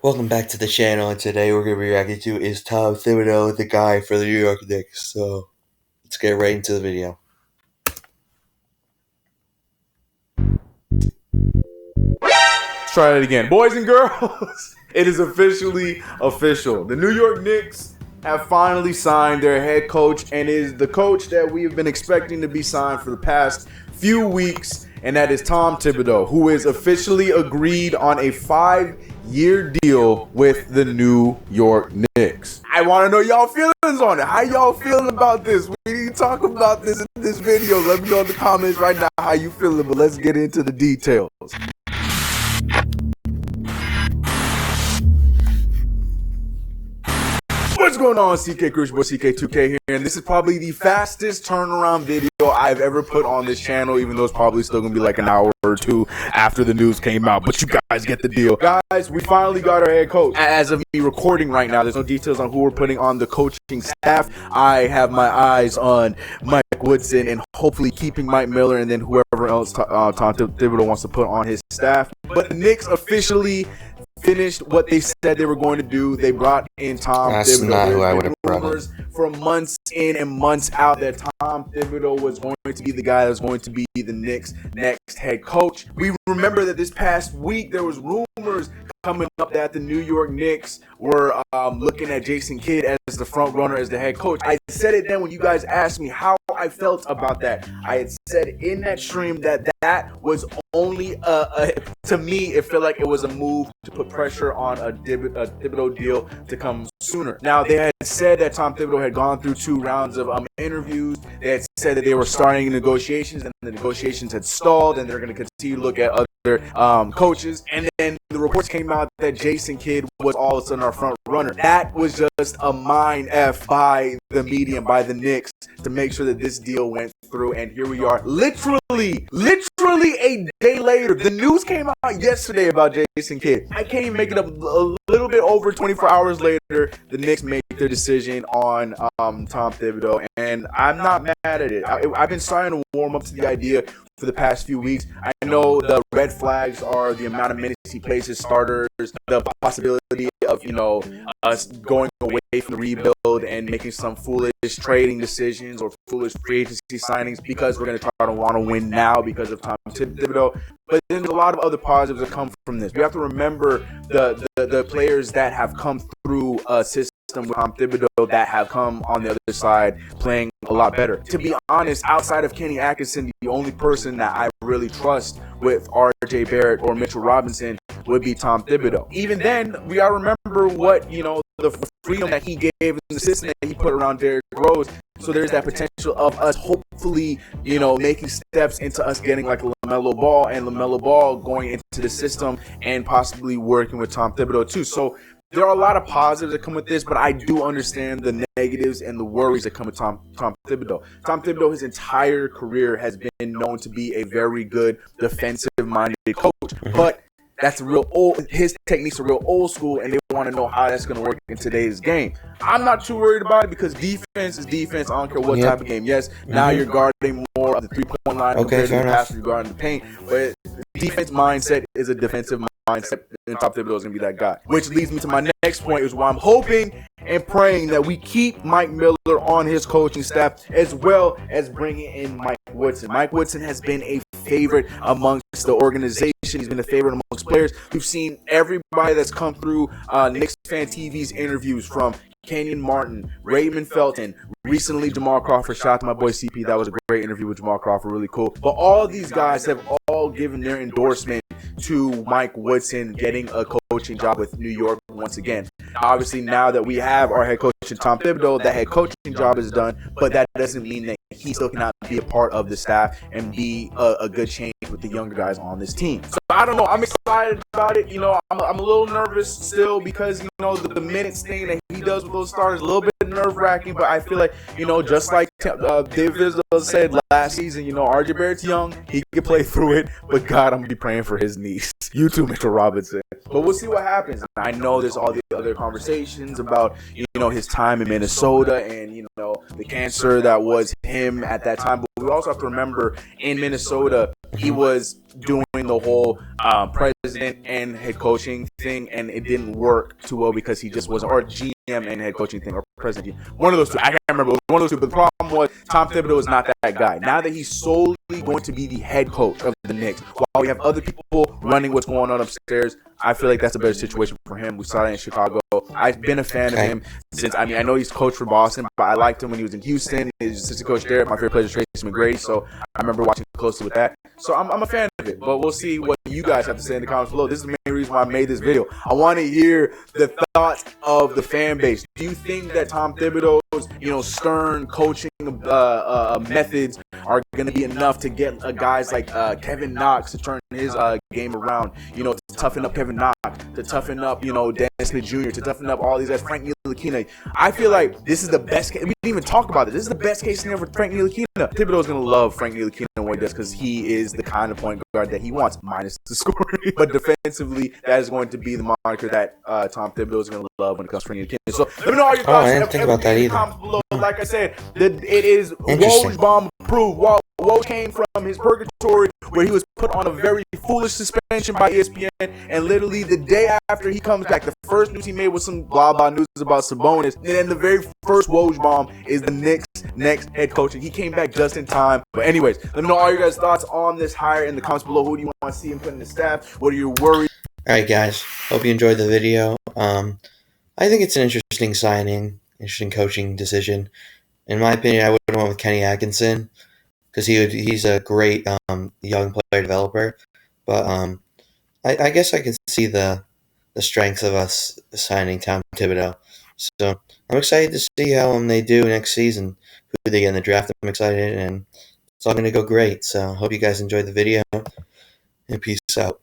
Welcome back to the channel, and today we're going to be reacting to is Tom Thibodeau the guy for the New York Knicks. So let's get right into the video. Let's try it again. Boys and girls, it is officially official. The New York Knicks have finally signed their head coach, and is the coach that we have been expecting to be signed for the past few weeks, and that is Tom Thibodeau, who is officially agreed on a 5-year deal with the New York Knicks. I want to know y'all feelings on it. How y'all feeling about this? We need to talk about this in this video. Let me know in the comments right now how you feeling, but let's get into the details. What's going on, CK Cruise Boy, CK2K here, and this is probably the fastest turnaround video I've ever put on this channel, even though it's probably still gonna be like an hour or two after the news came out, but you guys get the deal. Guys, we finally got our head coach. As of me recording right now, there's no details on who we're putting on the coaching staff. I have my eyes on Mike Woodson and hopefully keeping Mike Miller, and then whoever else Tom Thibodeau wants to put on his staff. But the Knicks officially finished what they said they were going to do. They brought in Tom Thibodeau. That's not who I would have brought in. For months in and months out that Tom Thibodeau was going to be the guy that was going to be the Knicks' next head coach. We remember that this past week there was rumors coming up that the New York Knicks were looking at Jason Kidd as the front runner as the head coach. I said it then when you guys asked me how I felt about that. I had said in that stream that that was only to me it felt like it was a move to put pressure on a Thibodeau deal to come sooner. Now they had said that Tom Thibodeau had gone through 2 rounds of interviews. They had said that they were starting negotiations, and the negotiations had stalled, and they're going to continue to look at other coaches. And then the reports came out that Jason Kidd was all of a sudden our front runner. That was just a mind F by the media and by the Knicks to make sure that this deal went through. And here we are, literally a day later. The news came out yesterday about Jason Kidd. I can't even make it up. A little bit over 24 hours later, the Knicks made their decision on Tom Thibodeau, and I'm not mad at it. I've been starting to warm up to the idea for the past few weeks. I know the red flags are the amount of minutes he plays his starters, the possibility of, us going away from the rebuild and making some foolish trading decisions or foolish free agency signings because we're going to try to want to win now because of Tom Thibodeau. But then there's a lot of other positives that come from this. We have to remember the players that have come through a system with Tom Thibodeau that have come on the other side playing a lot better. To be honest, outside of Kenny Atkinson, the only person that I really trust with R.J. Barrett or Mitchell Robinson would be Tom Thibodeau. Even then, we gotta remember what, the freedom that he gave and the system that he put around Derrick Rose. So there's that potential of us hopefully, making steps into us getting like LaMelo Ball, and LaMelo Ball going into the system and possibly working with Tom Thibodeau too. So there are a lot of positives that come with this, but I do understand the negatives and the worries that come with Tom Thibodeau. Tom Thibodeau, his entire career, has been known to be a very good defensive-minded coach, but that's real old. His techniques are real old school, and they want to know how that's going to work in today's game. I'm not too worried about it because defense is defense. I don't care what type of game. Yes, now you're guarding more of the three-point line compared to the pass you're guarding the paint, but defense mindset is a defensive mindset, and Tom Thibodeau is going to be that guy. Which leads me to my next point, is why I'm hoping and praying that we keep Mike Miller on his coaching staff, as well as bringing in Mike Woodson. Mike Woodson has been a favorite amongst the organization. He's been a favorite amongst players. We've seen everybody that's come through Knicks Fan TV's interviews, from Kenyon Martin, Raymond Felton, recently Jamal Crawford. Shout out to my boy CP. That was a great interview with Jamal Crawford. Really cool. But all these guys have all given their endorsement to Mike Woodson getting a coaching job with New York once again. Obviously, now that we have our head coach Tom Thibodeau, that head coaching job is done, but that doesn't mean that he still cannot be a part of the staff and be a good change with the younger guys on this team. So I don't know. I'm excited about it. I'm a little nervous still because the minutes thing that he does does with those starters. A little bit nerve-wracking, but I feel like, just like David said last season, RJ Barrett's young. He can play through it, but God, I'm going to be praying for his knees. You too, Mr. Robinson. But we'll see what happens. I know there's all the other conversations about, his time in Minnesota and, the cancer that was him at that time. But we also have to remember, in Minnesota, he was doing the whole president and head coaching thing, and it didn't work too well because he just wasn't, or GM and head coaching thing, or president. One of those two. I can't remember. It was one of those two. But the problem was Tom Thibodeau is not that guy. Now that he's solely going to be the head coach of the Knicks, while we have other people running what's going on upstairs, I feel like that's a better situation for him. We saw that in Chicago. I've been a fan of him since, I know he's coached for Boston, but I liked him when he was in Houston. He's assistant coach there. My favorite player is Tracy McGrady, so I remember watching closely with that. So I'm a fan of it, but we'll see what you guys have to say in the comments below. This is the main reason why I made this video. I want to hear the thoughts of the fan base. Do you think that Tom Thibodeau's, stern coaching methods are going to be enough to get guys like Kevin Knox to turn his game around, to toughen up Kevin Knox, to toughen up, Dennis Smith Jr., to toughen up all these guys, Frank Ntilikina? I feel like this is the best case. We didn't even talk about this. This is the best case scenario for Frank Ntilikina. Thibodeau's going to love Frank Ntilikina when he does, because he is the kind of point guard that he wants, minus the scoring. But defensively, that is going to be the moniker that Tom Thibodeau is going to love when it comes to Frank Ntilikina. So let me know all your thoughts. I didn't think about that either. Below. Like I said, it is Woj bomb approved. Woj came from his purgatory where he was put on a very foolish suspension by ESPN, and literally the day after he comes back, the first news he made was some blah blah news about Sabonis, and then the very first Woj bomb is the Knicks' next head coach, and he came back just in time. But anyways, let me know all your guys' thoughts on this hire in the comments below. Who do you want to see him put in the staff? What are your worries? Alright guys, hope you enjoyed the video. I think it's an interesting signing, interesting coaching decision. In my opinion, I would have went with Kenny Atkinson, because he's a great young player developer. But I guess I can see the strengths of us signing Tom Thibodeau. So I'm excited to see how they do next season, who they get in the draft. I'm excited, and it's all going to go great. So hope you guys enjoyed the video, and peace out.